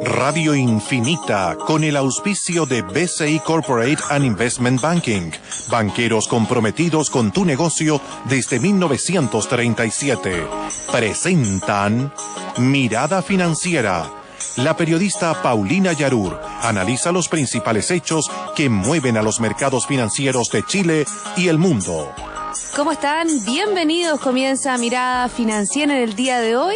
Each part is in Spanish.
Radio Infinita, con el auspicio de BCI Corporate and Investment Banking, banqueros comprometidos con tu negocio desde 1937, presentan Mirada Financiera. La periodista Paulina Yarur analiza los principales hechos que mueven a los mercados financieros de Chile y el mundo. ¿Cómo están? Bienvenidos. Comienza Mirada Financiera en el día de hoy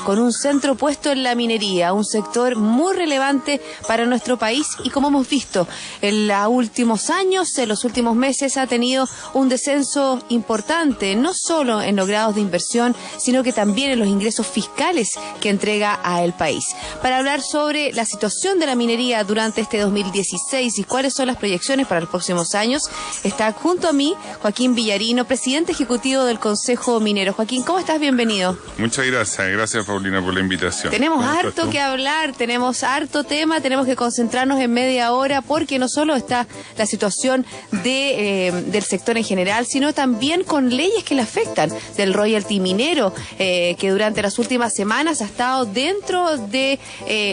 con un centro puesto en la minería, un sector muy relevante para nuestro país y como hemos visto en los últimos años, en los últimos meses ha tenido un descenso importante, no solo en los grados de inversión, sino que también en los ingresos fiscales que entrega al país. Para hablar sobre la situación de la minería durante este 2016 y cuáles son las proyecciones para los próximos años, está junto a mí Joaquín Villarino, presidente ejecutivo del Consejo Minero. Joaquín, ¿cómo estás? Bienvenido. Muchas gracias. Gracias, Paulina, por la invitación. Tenemos harto que hablar, tenemos harto tema, tenemos que concentrarnos en media hora porque no solo está la situación del sector en general, sino también con leyes que le afectan, del royalty minero, que durante las últimas semanas ha estado dentro de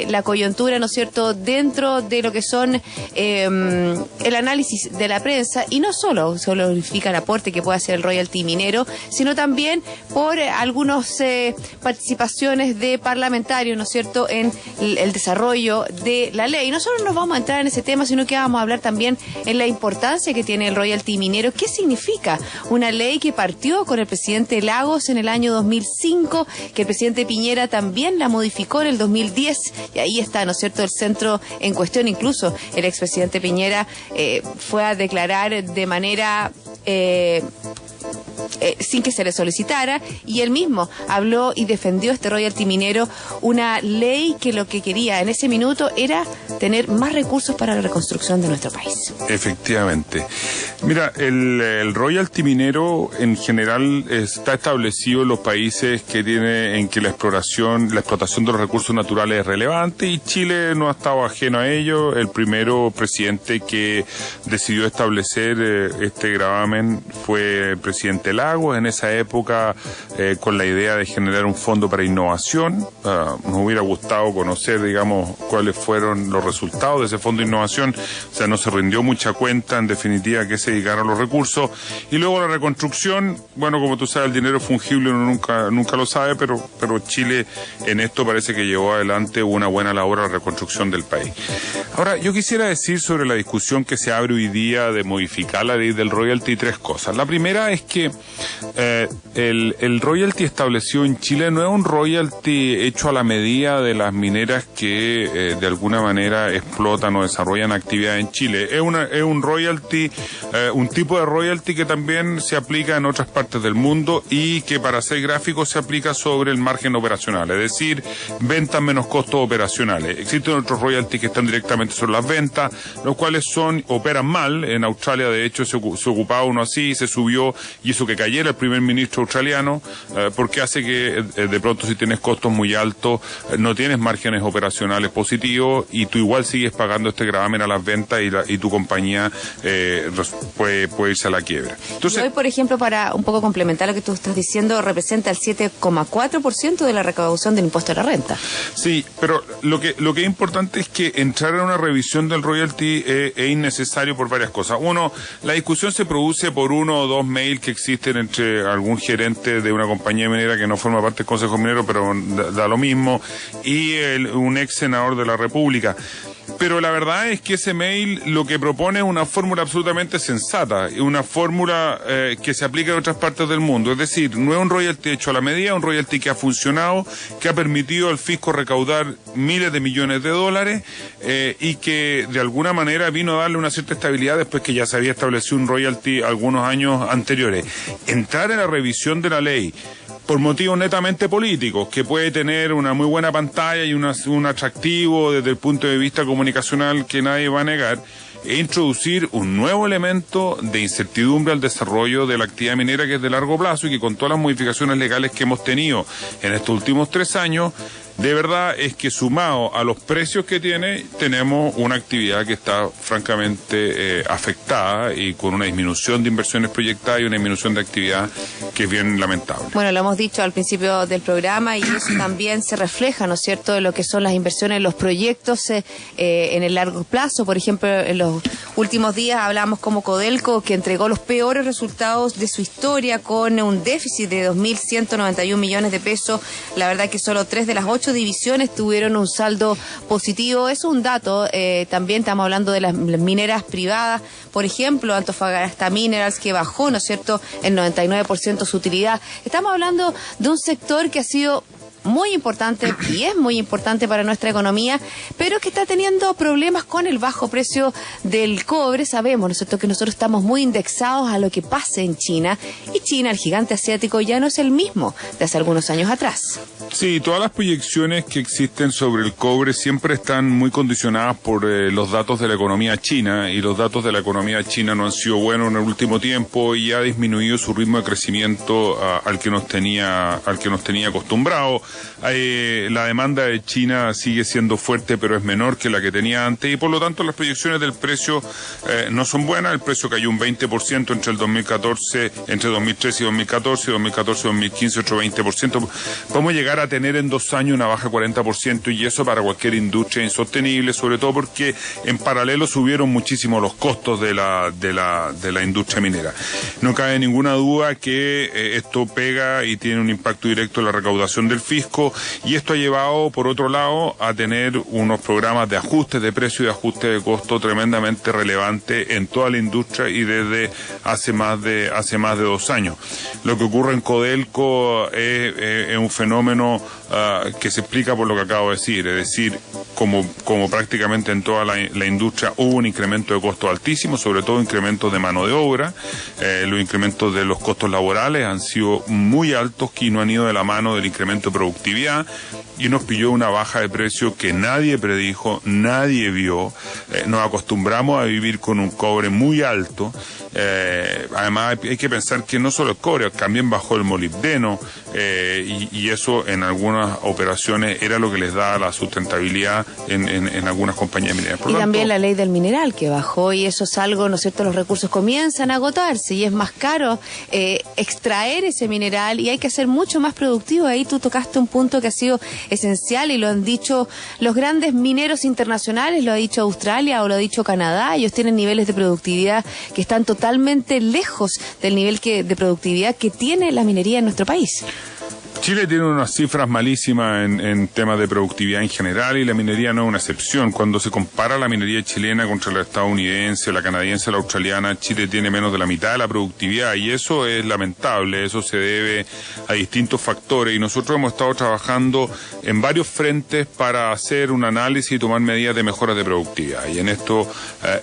la coyuntura, ¿no es cierto?, dentro de lo que son el análisis de la prensa, y no solo significa el aporte que puede hacer el royalty minero, sino también por algunas participaciones de parlamentarios, ¿no es cierto?, en el desarrollo de la ley. No solo nos vamos a entrar en ese tema, sino que vamos a hablar también en la importancia que tiene el royalty minero. ¿Qué significa una ley que partió con el presidente Lagos en el año 2005, que el presidente Piñera también la modificó en el 2010, y ahí está, ¿no es cierto?, el centro en cuestión? Incluso el expresidente Piñera fue a declarar de manera sin que se le solicitara, y él mismo habló y defendió este royalty minero, una ley que lo que quería en ese minuto era tener más recursos para la reconstrucción de nuestro país. Efectivamente. Mira, el royalty minero en general está establecido en los países en que la explotación de los recursos naturales es relevante, y Chile no ha estado ajeno a ello. El primero presidente que decidió establecer este gravamen fue el presidente Lagos, en esa época con la idea de generar un fondo para innovación. Nos hubiera gustado conocer, digamos, cuáles fueron los resultados de ese fondo de innovación. O sea, no se rindió mucha cuenta, en definitiva, a qué se dedicaron los recursos. Y luego la reconstrucción, bueno, como tú sabes, el dinero es fungible, uno nunca lo sabe, pero Chile en esto parece que llevó adelante una buena labor a la reconstrucción del país. Ahora, yo quisiera decir sobre la discusión que se abre hoy día de modificar la ley del royalty tres cosas. La primera es que el royalty establecido en Chile no es un royalty hecho a la medida de las mineras que de alguna manera explotan o desarrollan actividad en Chile. Es un royalty, un tipo de royalty que también se aplica en otras partes del mundo y que, para ser gráfico, se aplica sobre el margen operacional, es decir, ventas menos costos operacionales. Existen otros royalties que están directamente sobre las ventas, los cuales operan mal. En Australia, de hecho, se ocupaba uno así, se subió y hizo que cayera el primer ministro australiano, porque hace que de pronto, si tienes costos muy altos, no tienes márgenes operacionales positivos y tú igual sigues pagando este gravamen a las ventas y tu compañía puede irse a la quiebra. Entonces, y hoy, por ejemplo, para un poco complementar lo que tú estás diciendo, representa el 7,4% de la recaudación del impuesto a la renta. Sí, pero lo que es importante es que entrar en una revisión del royalty es innecesario por varias cosas. Uno, la discusión se produce por uno o dos mails que existen entre algún gerente de una compañía minera que no forma parte del Consejo Minero, pero da lo mismo, y un ex senador de la República. Pero la verdad es que ese mail lo que propone es una fórmula absolutamente sensata, una fórmula que se aplica en otras partes del mundo. Es decir, no es un royalty hecho a la medida, es un royalty que ha funcionado, que ha permitido al fisco recaudar miles de millones de dólares y que de alguna manera vino a darle una cierta estabilidad después que ya se había establecido un royalty algunos años anteriores. Entrar en la revisión de la ley por motivos netamente políticos, que puede tener una muy buena pantalla y un atractivo desde el punto de vista comunicacional que nadie va a negar, e introducir un nuevo elemento de incertidumbre al desarrollo de la actividad minera, que es de largo plazo y que, con todas las modificaciones legales que hemos tenido en estos últimos 3 años, de verdad es que sumado a los precios que tiene, tenemos una actividad que está francamente afectada y con una disminución de inversiones proyectadas y una disminución de actividad que es bien lamentable. Bueno, lo hemos dicho al principio del programa y eso también se refleja, ¿no es cierto?, de lo que son las inversiones, los proyectos en el largo plazo. Por ejemplo, en los últimos días hablamos como Codelco, que entregó los peores resultados de su historia con un déficit de 2.191 millones de pesos. La verdad que solo 3 de las 8 divisiones tuvieron un saldo positivo. Eso es un dato. También estamos hablando de las mineras privadas. Por ejemplo, Antofagasta Minerals, que bajó, ¿no es cierto?, en 99% su utilidad. Estamos hablando de un sector que ha sido muy importante y es muy importante para nuestra economía, pero que está teniendo problemas con el bajo precio del cobre. Sabemos, ¿no es cierto?, que nosotros estamos muy indexados a lo que pase en China, y China, el gigante asiático, ya no es el mismo de hace algunos años atrás. Sí, todas las proyecciones que existen sobre el cobre siempre están muy condicionadas por los datos de la economía china, y los datos de la economía china no han sido buenos en el último tiempo y ha disminuido su ritmo de crecimiento al que nos tenía acostumbrado. La demanda de China sigue siendo fuerte, pero es menor que la que tenía antes, y por lo tanto las proyecciones del precio no son buenas. El precio cayó un 20% entre 2013 y 2014, 2014-2015 otro 20%. Podemos llegar a tener en 2 años una baja de 40%, y eso para cualquier industria es insostenible, sobre todo porque en paralelo subieron muchísimo los costos de la industria minera. No cabe ninguna duda que esto pega y tiene un impacto directo en la recaudación del fisco, y esto ha llevado, por otro lado, a tener unos programas de ajuste de precio y de ajuste de costo tremendamente relevantes en toda la industria y desde hace más de 2 años. Lo que ocurre en Codelco es un fenómeno que se explica por lo que acabo de decir, es decir, como prácticamente en toda la industria hubo un incremento de costos altísimos, sobre todo incrementos de mano de obra. Los incrementos de los costos laborales han sido muy altos, que no han ido de la mano del incremento de productividad, y nos pilló una baja de precio que nadie predijo, nadie vio. Nos acostumbramos a vivir con un cobre muy alto. Además hay que pensar que no solo el cobre, también bajó el molibdeno, y eso en algunas operaciones era lo que les da la sustentabilidad en algunas compañías mineras. Y también la ley del mineral que bajó, y eso es algo, ¿no es cierto?, los recursos comienzan a agotarse y es más caro extraer ese mineral, y hay que ser mucho más productivo. Ahí tú tocaste un punto que ha sido esencial y lo han dicho los grandes mineros internacionales, lo ha dicho Australia o lo ha dicho Canadá. Ellos tienen niveles de productividad que están totalmente lejos del nivel de productividad que tiene la minería en nuestro país. Chile tiene unas cifras malísimas en temas de productividad en general, y la minería no es una excepción. Cuando se compara la minería chilena contra la estadounidense, la canadiense, la australiana, Chile tiene menos de la mitad de la productividad, y eso es lamentable. Eso se debe a distintos factores, y nosotros hemos estado trabajando en varios frentes para hacer un análisis y tomar medidas de mejoras de productividad. Y en esto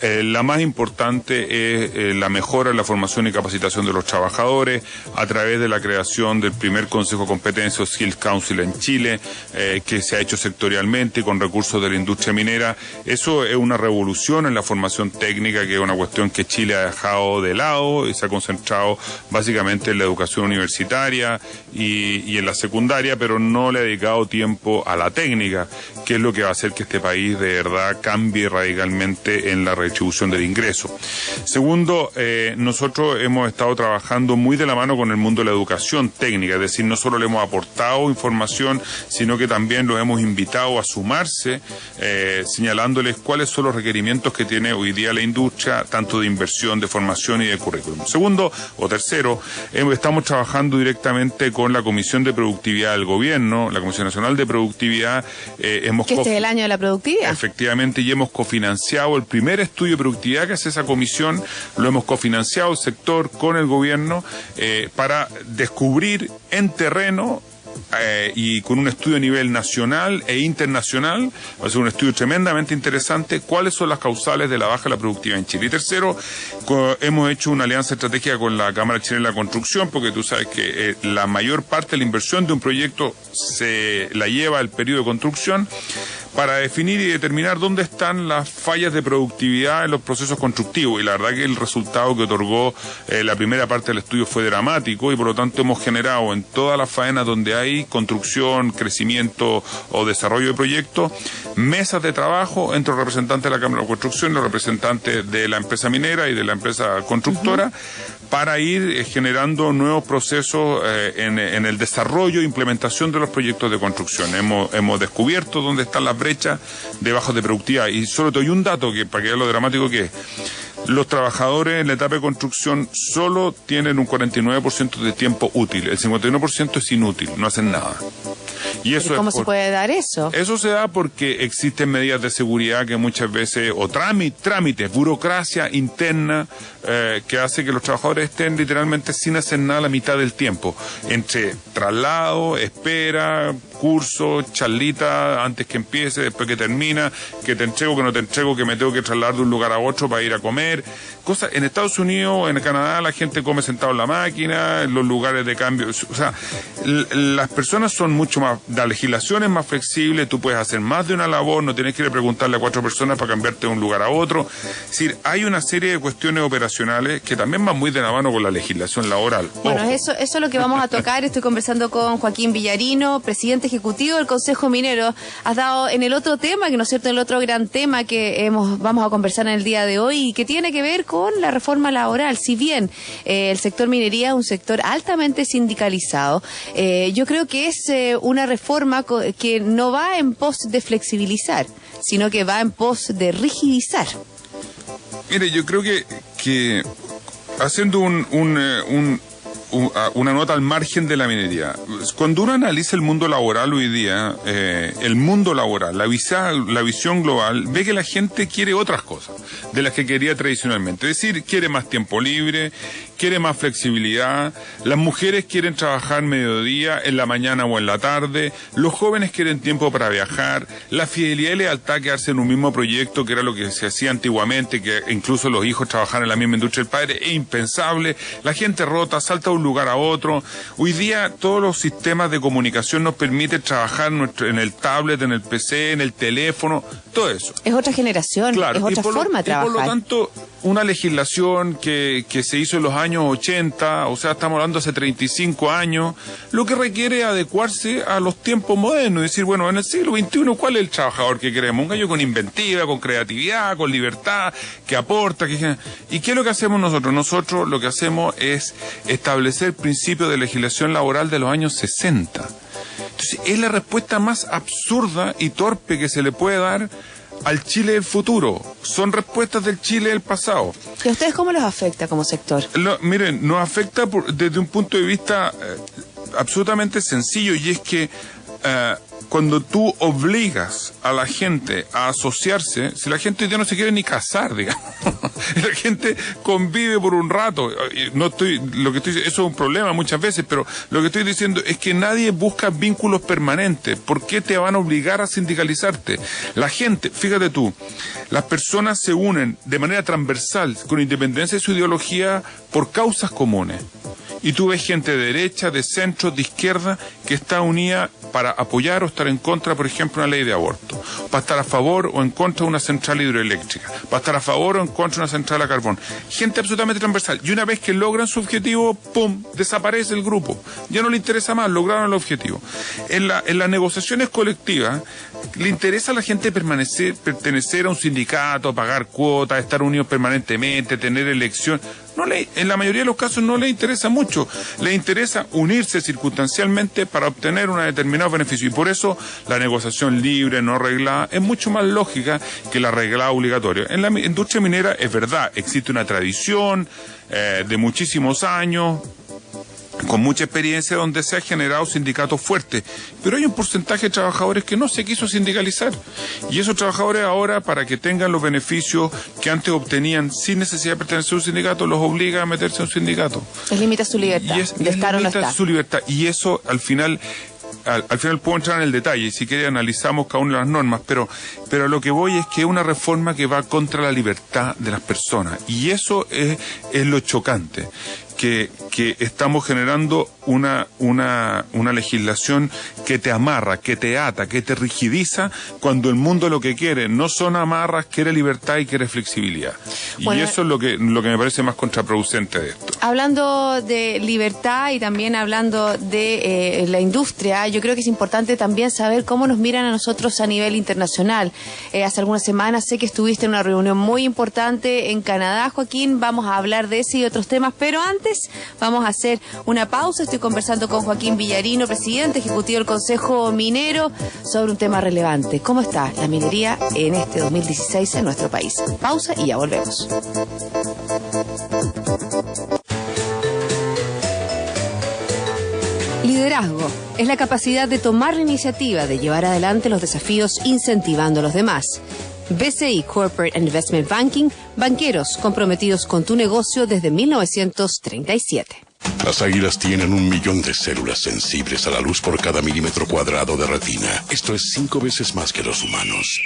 la más importante es la mejora en la formación y capacitación de los trabajadores a través de la creación del primer Consejo Competencia Skills Council en Chile, que se ha hecho sectorialmente con recursos de la industria minera. Eso es una revolución en la formación técnica, que es una cuestión que Chile ha dejado de lado y se ha concentrado básicamente en la educación universitaria y en la secundaria, pero no le ha dedicado tiempo a la técnica, que es lo que va a hacer que este país de verdad cambie radicalmente en la redistribución del ingreso. Segundo, nosotros hemos estado trabajando muy de la mano con el mundo de la educación técnica, es decir, no solo le hemos aportado información, sino que también los hemos invitado a sumarse, señalándoles cuáles son los requerimientos que tiene hoy día la industria, tanto de inversión, de formación y de currículum. Segundo o tercero, estamos trabajando directamente con la Comisión de Productividad del Gobierno, la Comisión Nacional de Productividad. Que este es el año de la productividad. Efectivamente, y hemos cofinanciado el primer estudio de productividad que hace esa comisión, lo hemos cofinanciado el sector con el gobierno para descubrir en terreno y con un estudio a nivel nacional e internacional, va a ser un estudio tremendamente interesante, cuáles son las causales de la baja de la productividad en Chile. Y tercero, hemos hecho una alianza estratégica con la Cámara Chilena de la Construcción, porque tú sabes que la mayor parte de la inversión de un proyecto se la lleva el periodo de construcción, para definir y determinar dónde están las fallas de productividad en los procesos constructivos. Y la verdad que el resultado que otorgó la primera parte del estudio fue dramático, y por lo tanto hemos generado en todas las faenas donde hay construcción, crecimiento o desarrollo de proyectos, mesas de trabajo entre los representantes de la Cámara de Construcción y los representantes de la empresa minera y de la empresa constructora, para ir generando nuevos procesos en el desarrollo e implementación de los proyectos de construcción. Hemos descubierto dónde están las brechas de bajos de productividad, y solo te doy un dato que para que veas lo dramático que es. Los trabajadores en la etapa de construcción solo tienen un 49% de tiempo útil, el 51% es inútil, no hacen nada. Y eso ¿Cómo se puede dar eso? Eso se da porque existen medidas de seguridad que muchas veces, o trámites, burocracia interna, que hace que los trabajadores estén literalmente sin hacer nada la mitad del tiempo, entre traslado, espera, curso, charlita antes que empiece, después que termina, que te entrego, que no te entrego, que me tengo que trasladar de un lugar a otro para ir a comer. Cosas, en Estados Unidos, en Canadá, la gente come sentado en la máquina, en los lugares de cambio. O sea, las personas son mucho más, la legislación es más flexible, tú puedes hacer más de una labor, no tienes que ir a preguntarle a 4 personas para cambiarte de un lugar a otro. Es decir, hay una serie de cuestiones operacionales que también van muy de la mano con la legislación laboral. Bueno, Ojo. eso es lo que vamos a tocar. Estoy conversando con Joaquín Villarino, presidente ejecutivo del Consejo Minero. Has dado en el otro tema, que no es cierto, en el otro gran tema que vamos a conversar en el día de hoy, y que tiene que ver con la reforma laboral. Si bien el sector minería es un sector altamente sindicalizado, yo creo que es una reforma que no va en pos de flexibilizar, sino que va en pos de rigidizar. Mire, yo creo que haciendo una nota al margen de la minería, cuando uno analiza el mundo laboral hoy día, la visión global, ve que la gente quiere otras cosas de las que quería tradicionalmente. Es decir, quiere más tiempo libre, quiere más flexibilidad, las mujeres quieren trabajar mediodía, en la mañana o en la tarde, los jóvenes quieren tiempo para viajar, la fidelidad y lealtad a quedarse en un mismo proyecto, que era lo que se hacía antiguamente, que incluso los hijos trabajaran en la misma industria del padre, es impensable. La gente rota, salta de un lugar a otro. Hoy día todos los sistemas de comunicación nos permiten trabajar en el tablet, en el PC, en el teléfono, todo eso. Es otra generación, claro, es otra forma de trabajar. Y por lo tanto, una legislación que se hizo en los años 80, o sea, estamos hablando hace 35 años, lo que requiere adecuarse a los tiempos modernos, es decir, bueno, en el siglo XXI, ¿cuál es el trabajador que queremos? Un gallo con inventiva, con creatividad, con libertad, que aporta, ¿Y qué es lo que hacemos nosotros? Nosotros lo que hacemos es establecer principios de legislación laboral de los años 60. Entonces, es la respuesta más absurda y torpe que se le puede dar al Chile del futuro. Son respuestas del Chile del pasado. ¿Y a ustedes cómo los afecta como sector? Miren, nos afecta desde un punto de vista absolutamente sencillo, y es que cuando tú obligas a la gente a asociarse, si la gente ya no se quiere ni casar, digamos, la gente convive por un rato, eso es un problema muchas veces, pero lo que estoy diciendo es que nadie busca vínculos permanentes. ¿Por qué te van a obligar a sindicalizarte? La gente, fíjate tú, las personas se unen de manera transversal, con independencia de su ideología, por causas comunes. Y tú ves gente de derecha, de centro, de izquierda, que está unida para apoyar o estar en contra, por ejemplo, una ley de aborto, para estar a favor o en contra de una central hidroeléctrica, para estar a favor o en contra de una central a carbón. Gente absolutamente transversal. Y una vez que logran su objetivo, ¡pum!, desaparece el grupo. Ya no le interesa más, lograron el objetivo. En las negociaciones colectivas, le interesa a la gente pertenecer a un sindicato, pagar cuotas, estar unidos permanentemente, tener elección. En la mayoría de los casos no le interesa mucho. Le interesa unirse circunstancialmente para obtener un determinado beneficio. Y por eso la negociación libre, no reglada, es mucho más lógica que la reglada obligatoria. En la industria minera es verdad, existe una tradición de muchísimos años, con mucha experiencia, donde se ha generado sindicatos fuertes, pero hay un porcentaje de trabajadores que no se quiso sindicalizar, y esos trabajadores ahora, para que tengan los beneficios que antes obtenían sin necesidad de pertenecer a un sindicato, los obliga a meterse a un sindicato. Les limita su libertad, de estar o no estar. Su libertad, y eso al final puedo entrar en el detalle, y si quiere analizamos cada una de las normas, pero a lo que voy es que es una reforma que va contra la libertad de las personas, y eso es lo chocante. que estamos generando una legislación que te amarra, que te ata, que te rigidiza, cuando el mundo lo que quiere no son amarras, quiere libertad y quiere flexibilidad. Bueno, y eso es lo que me parece más contraproducente de esto. Hablando de libertad y también hablando de la industria, yo creo que es importante también saber cómo nos miran a nosotros a nivel internacional. Hace algunas semanas sé que estuviste en una reunión muy importante en Canadá, Joaquín. Vamos a hablar de ese y otros temas, pero antes vamos a hacer una pausa. Estoy conversando con Joaquín Villarino, presidente ejecutivo del Consejo Minero, sobre un tema relevante: cómo está la minería en este 2016 en nuestro país. Pausa y ya volvemos. Liderazgo es la capacidad de tomar la iniciativa de llevar adelante los desafíos incentivando a los demás. BCI Corporate and Investment Banking, banqueros comprometidos con tu negocio desde 1937. Las águilas tienen 1 millón de células sensibles a la luz por cada milímetro cuadrado de retina. Esto es 5 veces más que los humanos.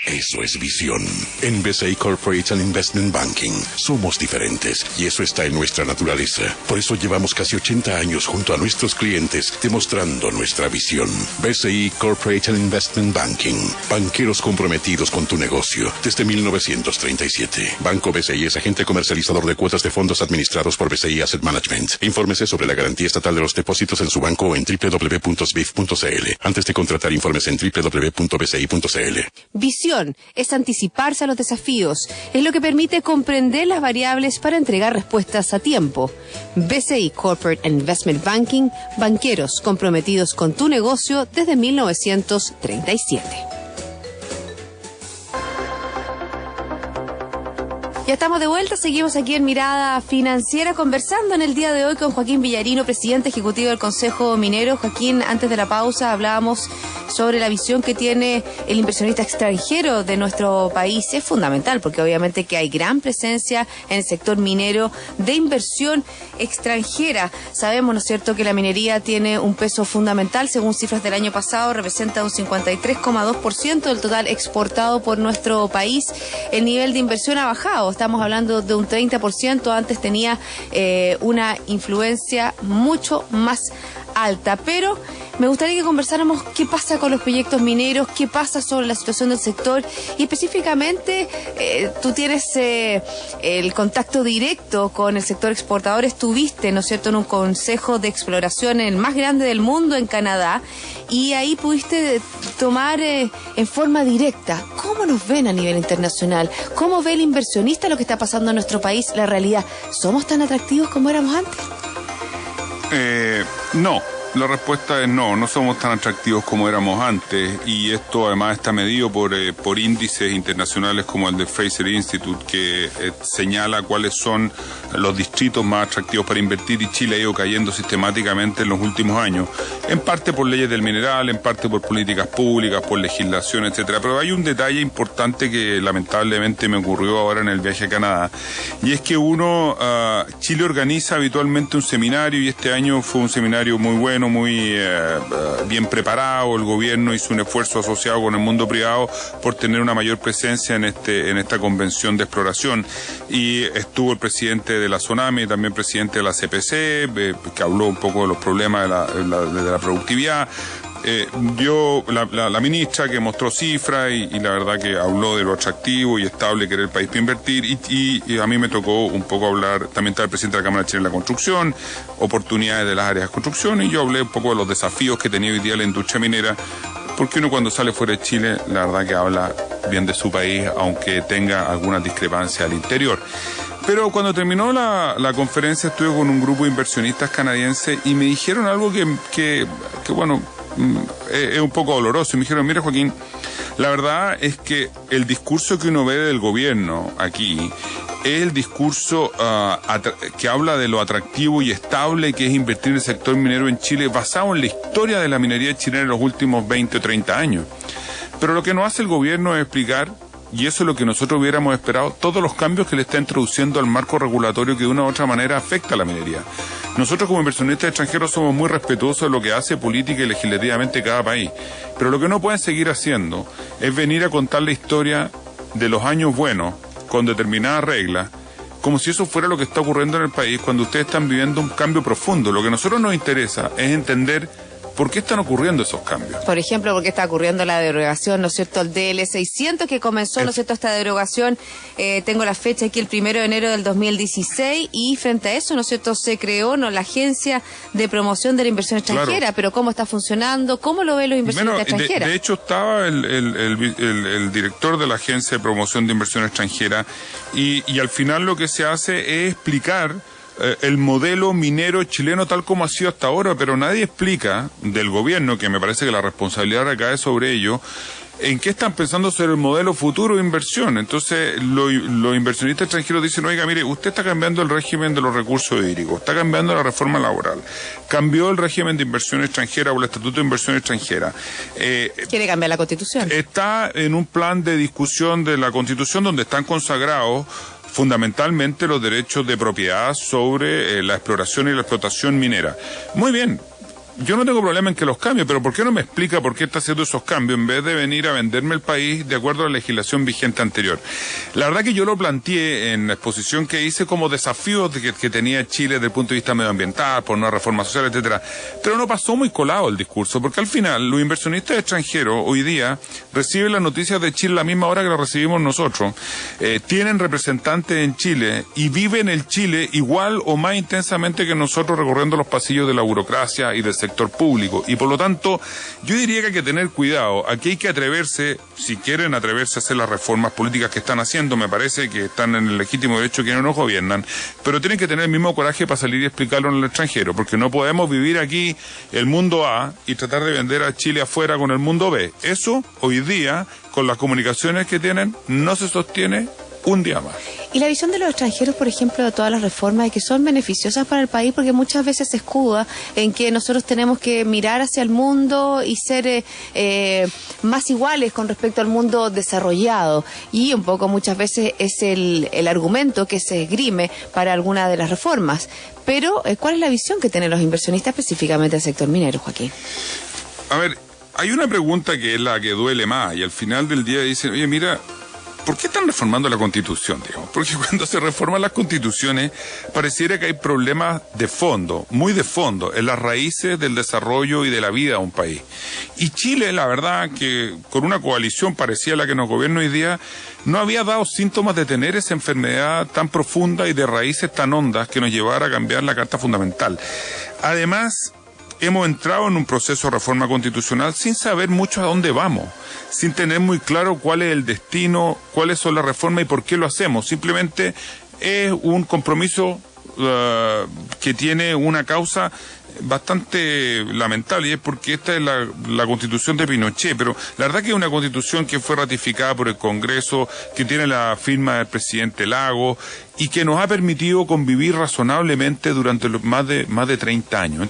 Eso es visión. En BCI Corporate and Investment Banking somos diferentes y eso está en nuestra naturaleza. Por eso llevamos casi 80 años junto a nuestros clientes demostrando nuestra visión. BCI Corporate and Investment Banking. Banqueros comprometidos con tu negocio desde 1937. Banco BCI es agente comercializador de cuotas de fondos administrados por BCI Asset Management. Infórmese sobre la garantía estatal de los depósitos en su banco o en www.sbif.cl. Antes de contratar, informes en www.bci.cl. Visión es anticiparse a los desafíos, es lo que permite comprender las variables para entregar respuestas a tiempo. BCI Corporate and Investment Banking, banqueros comprometidos con tu negocio desde 1937. Ya estamos de vuelta, seguimos aquí en Mirada Financiera conversando en el día de hoy con Joaquín Villarino, presidente ejecutivo del Consejo Minero. Joaquín, antes de la pausa hablábamos sobre la visión que tiene el inversionista extranjero de nuestro país. Es fundamental porque obviamente que hay gran presencia en el sector minero de inversión extranjera. Sabemos, ¿no es cierto?, que la minería tiene un peso fundamental. Según cifras del año pasado, representa un 53,2% del total exportado por nuestro país. El nivel de inversión ha bajado. Estamos hablando de un 30%, antes tenía una influencia mucho más alta, pero me gustaría que conversáramos qué pasa con los proyectos mineros, qué pasa sobre la situación del sector y específicamente tú tienes el contacto directo con el sector exportador, estuviste, ¿no es cierto?, en un consejo de exploración, el más grande del mundo en Canadá, y ahí pudiste tomar en forma directa cómo nos ven a nivel internacional, cómo ve el inversionista lo que está pasando en nuestro país, la realidad. ¿Somos tan atractivos como éramos antes? No. La respuesta es no somos tan atractivos como éramos antes, y esto además está medido por índices internacionales como el de Fraser Institute, que señala cuáles son los distritos más atractivos para invertir, y Chile ha ido cayendo sistemáticamente en los últimos años, en parte por leyes del mineral, en parte por políticas públicas, por legislación, etcétera. Pero hay un detalle importante que lamentablemente me ocurrió ahora en el viaje a Canadá, y es que Chile organiza habitualmente un seminario, y este año fue un seminario muy bueno, muy bien preparado. El gobierno hizo un esfuerzo asociado con el mundo privado por tener una mayor presencia en esta convención de exploración, y estuvo el presidente de la SONAMI, también presidente de la CPC, que habló un poco de los problemas de la productividad. La ministra, que mostró cifras y la verdad que habló de lo atractivo y estable que era el país para invertir, y a mí me tocó un poco hablar. También está el presidente de la Cámara de Chile de la Construcción, oportunidades de las áreas de construcción, y yo hablé un poco de los desafíos que tenía hoy día la industria minera, porque uno cuando sale fuera de Chile, la verdad que habla bien de su país, aunque tenga algunas discrepancias al interior. Pero cuando terminó la conferencia estuve con un grupo de inversionistas canadienses y me dijeron algo que bueno, es un poco doloroso. Y me dijeron: mira, Joaquín, la verdad es que el discurso que uno ve del gobierno aquí es el discurso que habla de lo atractivo y estable que es invertir en el sector minero en Chile, basado en la historia de la minería chilena en los últimos 20 o 30 años. Pero lo que no hace el gobierno es explicar, y eso es lo que nosotros hubiéramos esperado, todos los cambios que le está introduciendo al marco regulatorio que de una u otra manera afecta a la minería. Nosotros como inversionistas extranjeros somos muy respetuosos de lo que hace política y legislativamente cada país, pero lo que no pueden seguir haciendo es venir a contar la historia de los años buenos con determinadas reglas, como si eso fuera lo que está ocurriendo en el país cuando ustedes están viviendo un cambio profundo. Lo que a nosotros nos interesa es entender ¿por qué están ocurriendo esos cambios? Por ejemplo, ¿por qué está ocurriendo la derogación, ¿no es cierto? El DL600 que comenzó, ¿no es cierto?, esta derogación. Tengo la fecha aquí, el 1 de enero del 2016, y frente a eso, ¿no es cierto?, se creó la Agencia de Promoción de la Inversión Extranjera. Claro. Pero ¿cómo está funcionando? ¿Cómo lo ven los inversionistas extranjeros? De hecho, estaba el director de la Agencia de Promoción de Inversión Extranjera, y al final lo que se hace es explicar el modelo minero chileno tal como ha sido hasta ahora, pero nadie explica del gobierno, que me parece que la responsabilidad recae sobre ello, en qué están pensando sobre el modelo futuro de inversión. Entonces, los inversionistas extranjeros dicen, oiga, mire, usted está cambiando el régimen de los recursos hídricos, está cambiando la reforma laboral, cambió el régimen de inversión extranjera o el estatuto de inversión extranjera. Quiere cambiar la Constitución. Está en un plan de discusión de la Constitución donde están consagrados fundamentalmente los derechos de propiedad sobre la exploración y la explotación minera. Muy bien. Yo no tengo problema en que los cambie, pero ¿por qué no me explica por qué está haciendo esos cambios en vez de venir a venderme el país de acuerdo a la legislación vigente anterior? La verdad que yo lo planteé en la exposición que hice como desafíos que tenía Chile desde el punto de vista medioambiental, por una reforma social, etcétera. Pero no pasó muy colado el discurso, porque al final los inversionistas extranjeros hoy día reciben las noticias de Chile a la misma hora que las recibimos nosotros. Tienen representantes en Chile y viven el Chile igual o más intensamente que nosotros recorriendo los pasillos de la burocracia y del sector público, y por lo tanto yo diría que hay que tener cuidado. Aquí hay que atreverse, si quieren atreverse a hacer las reformas políticas que están haciendo, me parece que están en el legítimo derecho que no nos gobiernan, pero tienen que tener el mismo coraje para salir y explicarlo en el extranjero, porque no podemos vivir aquí el mundo A y tratar de vender a Chile afuera con el mundo B. Eso hoy día, con las comunicaciones que tienen, no se sostiene un día más. Y la visión de los extranjeros, por ejemplo, de todas las reformas y que son beneficiosas para el país, porque muchas veces se escuda en que nosotros tenemos que mirar hacia el mundo y ser más iguales con respecto al mundo desarrollado, y un poco muchas veces es el argumento que se esgrime para alguna de las reformas. Pero, ¿cuál es la visión que tienen los inversionistas específicamente del sector minero, Joaquín? A ver, hay una pregunta que es la que duele más, y al final del día dicen, oye, mira, ¿por qué están reformando la Constitución, digamos? Porque cuando se reforman las constituciones pareciera que hay problemas de fondo, muy de fondo, en las raíces del desarrollo y de la vida de un país. Y Chile, la verdad, que con una coalición parecida a la que nos gobierna hoy día, no había dado síntomas de tener esa enfermedad tan profunda y de raíces tan hondas que nos llevara a cambiar la Carta Fundamental. Además, hemos entrado en un proceso de reforma constitucional sin saber mucho a dónde vamos, sin tener muy claro cuál es el destino, cuáles son las reformas y por qué lo hacemos. Simplemente es un compromiso que tiene una causa bastante lamentable, y es porque esta es la constitución de Pinochet, pero la verdad que es una constitución que fue ratificada por el Congreso, que tiene la firma del presidente Lagos y que nos ha permitido convivir razonablemente durante más de 30 años.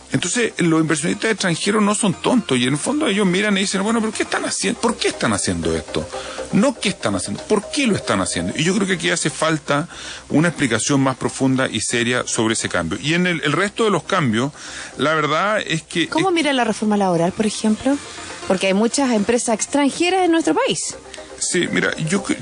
Entonces, los inversionistas extranjeros no son tontos, y en el fondo ellos miran y dicen, bueno, ¿pero qué están haciendo? ¿Por qué están haciendo esto? No qué están haciendo, ¿por qué lo están haciendo? Y yo creo que aquí hace falta una explicación más profunda y seria sobre ese cambio. Y en el resto de los cambios, la verdad es que... ¿Cómo mira la reforma laboral, por ejemplo? Porque hay muchas empresas extranjeras en nuestro país. Sí, mira,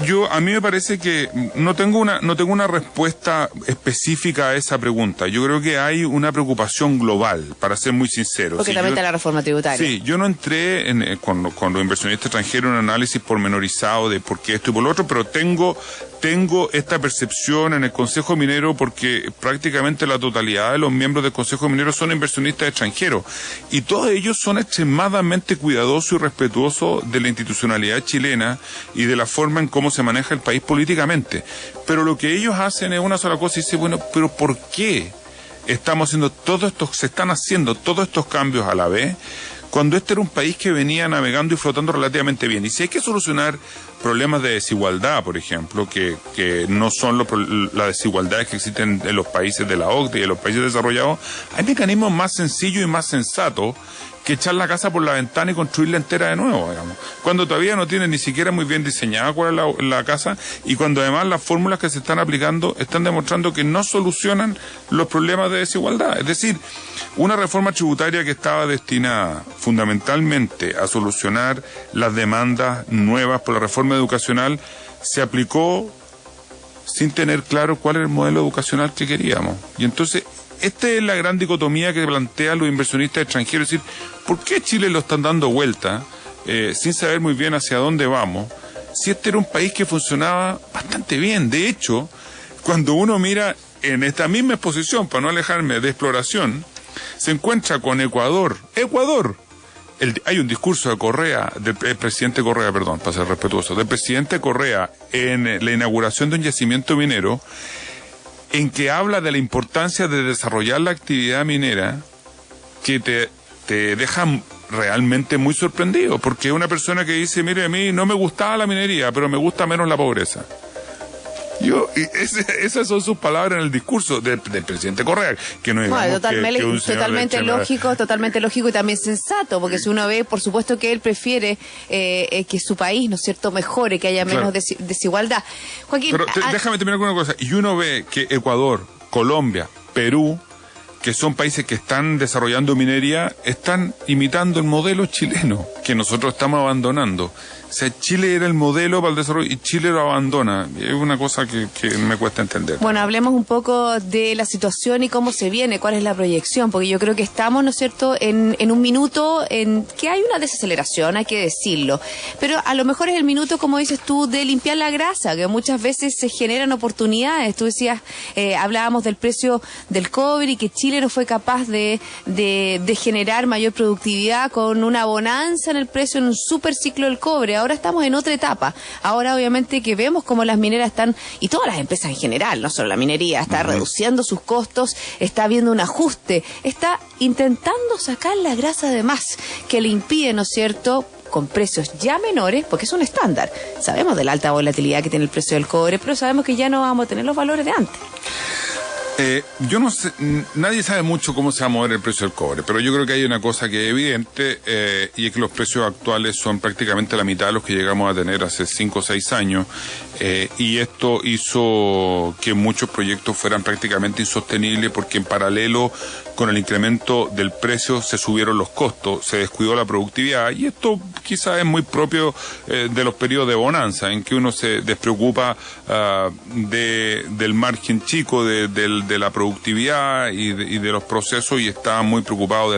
yo a mí me parece que no tengo una respuesta específica a esa pregunta. Yo creo que hay una preocupación global, para ser muy sincero. Porque también está la reforma tributaria. Sí, yo no entré con los inversionistas extranjeros en un análisis pormenorizado de por qué esto y por lo otro, pero tengo esta percepción en el Consejo Minero, porque prácticamente la totalidad de los miembros del Consejo Minero son inversionistas extranjeros, y todos ellos son extremadamente cuidadosos y respetuosos de la institucionalidad chilena y de la forma en cómo se maneja el país políticamente. Pero lo que ellos hacen es una sola cosa, y dice, bueno, pero ¿por qué se están haciendo todos estos cambios a la vez, cuando este era un país que venía navegando y flotando relativamente bien? Y si hay que solucionar problemas de desigualdad, por ejemplo, que no son las desigualdades que existen en los países de la OCDE y en los países desarrollados, hay mecanismos más sencillos y más sensatos que echar la casa por la ventana y construirla entera de nuevo, digamos. Cuando todavía no tienen ni siquiera muy bien diseñada cuál es la casa, y cuando además las fórmulas que se están aplicando están demostrando que no solucionan los problemas de desigualdad. Es decir, una reforma tributaria que estaba destinada fundamentalmente a solucionar las demandas nuevas por la reforma educacional se aplicó sin tener claro cuál era el modelo educacional que queríamos. Y entonces, esta es la gran dicotomía que plantean los inversionistas extranjeros, es decir, ¿por qué Chile lo están dando vuelta sin saber muy bien hacia dónde vamos? Si este era un país que funcionaba bastante bien. De hecho, cuando uno mira en esta misma exposición, para no alejarme de exploración, se encuentra con Ecuador. Hay un discurso de Correa, del presidente Correa, perdón, para ser respetuoso, del presidente Correa en la inauguración de un yacimiento minero, en que habla de la importancia de desarrollar la actividad minera, que te deja realmente muy sorprendido, porque es una persona que dice, mire, a mí no me gustaba la minería, pero me gusta menos la pobreza. Esas son sus palabras en el discurso del presidente Correa, que no es totalmente lógico y también sensato, porque si uno ve, por supuesto que él prefiere que su país, ¿no es cierto?, mejore, que haya menos desigualdad. Joaquín, pero déjame terminar con una cosa, y uno ve que Ecuador, Colombia, Perú, que son países que están desarrollando minería, están imitando el modelo chileno, que nosotros estamos abandonando. O sea, Chile era el modelo para el desarrollo y Chile lo abandona. Es una cosa que me cuesta entender. Bueno, hablemos un poco de la situación y cómo se viene, cuál es la proyección, porque yo creo que estamos, ¿no es cierto?, en un minuto en que hay una desaceleración, hay que decirlo. Pero a lo mejor es el minuto, como dices tú, de limpiar la grasa, que muchas veces se generan oportunidades. Tú decías, hablábamos del precio del cobre y que Chile no fue capaz de generar mayor productividad con una bonanza en el precio, en un super ciclo del cobre. Ahora estamos en otra etapa. Ahora obviamente que vemos cómo las mineras están, y todas las empresas en general, no solo la minería, está reduciendo sus costos, está habiendo un ajuste, está intentando sacar la grasa de más que le impide, ¿no es cierto?, con precios ya menores, porque es un estándar. Sabemos de la alta volatilidad que tiene el precio del cobre, pero sabemos que ya no vamos a tener los valores de antes. Yo no sé, nadie sabe mucho cómo se va a mover el precio del cobre, pero yo creo que hay una cosa que es evidente, y es que los precios actuales son prácticamente la mitad de los que llegamos a tener hace 5 o 6 años, y esto hizo que muchos proyectos fueran prácticamente insostenibles, porque en paralelo con el incremento del precio se subieron los costos, se descuidó la productividad, y esto quizás es muy propio de los periodos de bonanza, en que uno se despreocupa del margen chico de la productividad y de los procesos, y está muy preocupado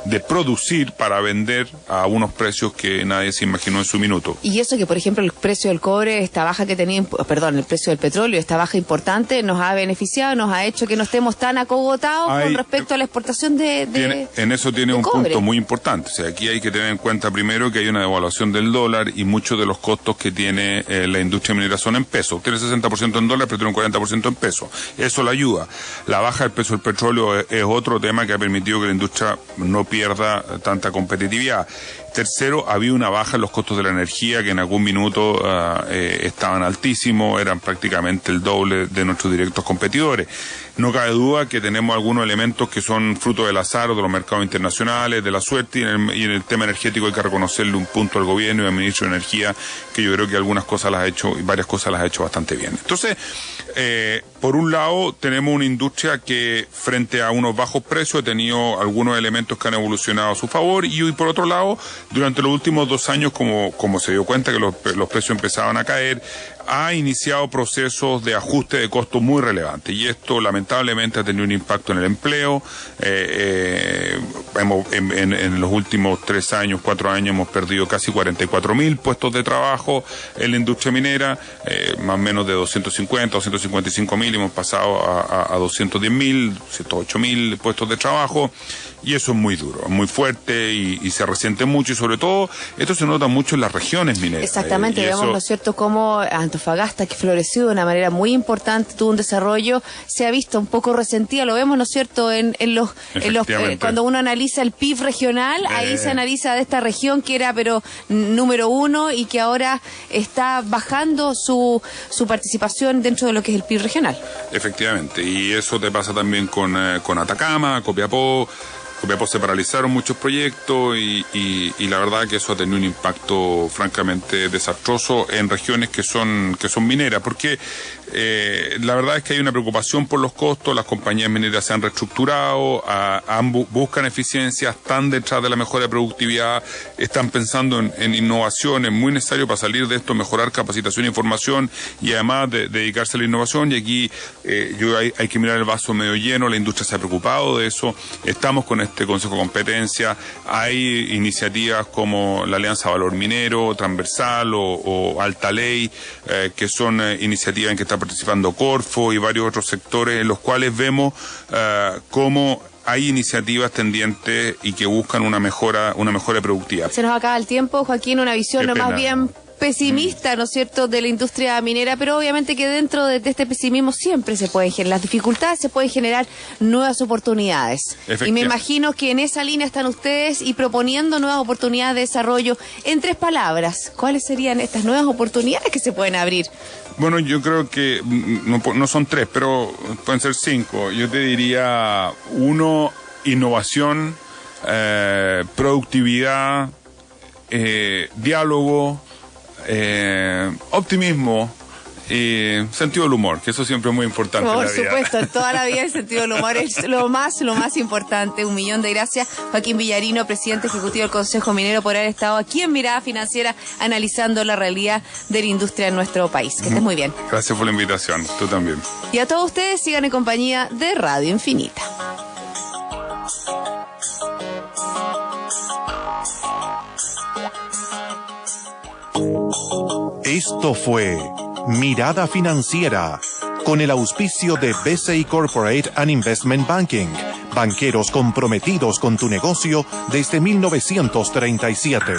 de producir para vender a unos precios que nadie se imaginó en su minuto. Y eso que, por ejemplo, el precio del cobre, esta baja que tenía, el precio del petróleo, esta baja importante, nos ha beneficiado, nos ha hecho que no estemos tan acogotados con respecto a la exportación en eso tiene un cobre. Punto muy importante. O sea, aquí hay que tener en cuenta primero que hay una devaluación del dólar, y muchos de los costos que tiene la industria minera son en pesos. Tiene 60% en dólares, pero tiene un 40% en pesos. Eso le ayuda. La baja del precio del petróleo es otro tema que ha permitido que la industria no pierda tanta competitividad. Tercero, había una baja en los costos de la energía, que en algún minuto estaban altísimos, eran prácticamente el doble de nuestros directos competidores. No cabe duda que tenemos algunos elementos que son fruto del azar o de los mercados internacionales, de la suerte, y en el tema energético hay que reconocerle un punto al gobierno y al ministro de Energía, que yo creo que algunas cosas las ha hecho, y varias cosas las ha hecho bastante bien. Entonces, por un lado, tenemos una industria que frente a unos bajos precios ha tenido algunos elementos que han evolucionado a su favor, y por otro lado, durante los últimos 2 años, como se dio cuenta que los precios empezaban a caer, ha iniciado procesos de ajuste de costos muy relevantes, y esto lamentablemente ha tenido un impacto en el empleo. En los últimos 3 años, 4 años hemos perdido casi 44.000 puestos de trabajo en la industria minera, más o menos de 250 o 155.000 hemos pasado a 210.000, 108.000 puestos de trabajo. Y eso es muy duro, muy fuerte, y se resiente mucho, y sobre todo esto se nota mucho en las regiones mineras. Exactamente, vemos, ¿no es cierto?, cómo Antofagasta, que floreció de una manera muy importante, tuvo un desarrollo, se ha visto un poco resentida, lo vemos, ¿no es cierto?, cuando uno analiza el PIB regional, ahí se analiza de esta región que era pero número 1, y que ahora está bajando su participación dentro de lo que es el PIB regional. Efectivamente, y eso te pasa también con Atacama, Copiapó. Copiapó se paralizaron muchos proyectos y la verdad que eso ha tenido un impacto francamente desastroso en regiones que son mineras, porque la verdad es que hay una preocupación por los costos, las compañías mineras se han reestructurado, buscan eficiencias, están detrás de la mejora de productividad, están pensando en innovación, es muy necesario para salir de esto, mejorar capacitación e información y además dedicarse a la innovación, y aquí hay que mirar el vaso medio lleno, la industria se ha preocupado de eso, estamos con este Consejo de Competencia, hay iniciativas como la Alianza Valor Minero, Transversal o Alta Ley, que son iniciativas en que está participando Corfo y varios otros sectores en los cuales vemos cómo hay iniciativas tendientes y que buscan una mejora de productividad. Se nos acaba el tiempo, Joaquín, una visión más bien pesimista, ¿no es cierto?, de la industria minera, pero obviamente que dentro de este pesimismo siempre se pueden generar las dificultades, se pueden generar nuevas oportunidades. Y me imagino que en esa línea están ustedes y proponiendo nuevas oportunidades de desarrollo. En 3 palabras, ¿cuáles serían estas nuevas oportunidades que se pueden abrir? Bueno, yo creo que no son 3, pero pueden ser 5. Yo te diría 1, innovación, productividad, diálogo, optimismo y sentido del humor, que eso siempre es muy importante en la vida. Por supuesto, en toda la vida el sentido del humor es lo más importante. 1.000.000 de gracias, Joaquín Villarino, presidente ejecutivo del Consejo Minero, por haber estado aquí en Mirada Financiera analizando la realidad de la industria en nuestro país. Que estés muy bien. Gracias por la invitación, tú también. Y a todos ustedes, sigan en compañía de Radio Infinita. Esto fue Mirada Financiera, con el auspicio de BCI Corporate and Investment Banking, banqueros comprometidos con tu negocio desde 1937.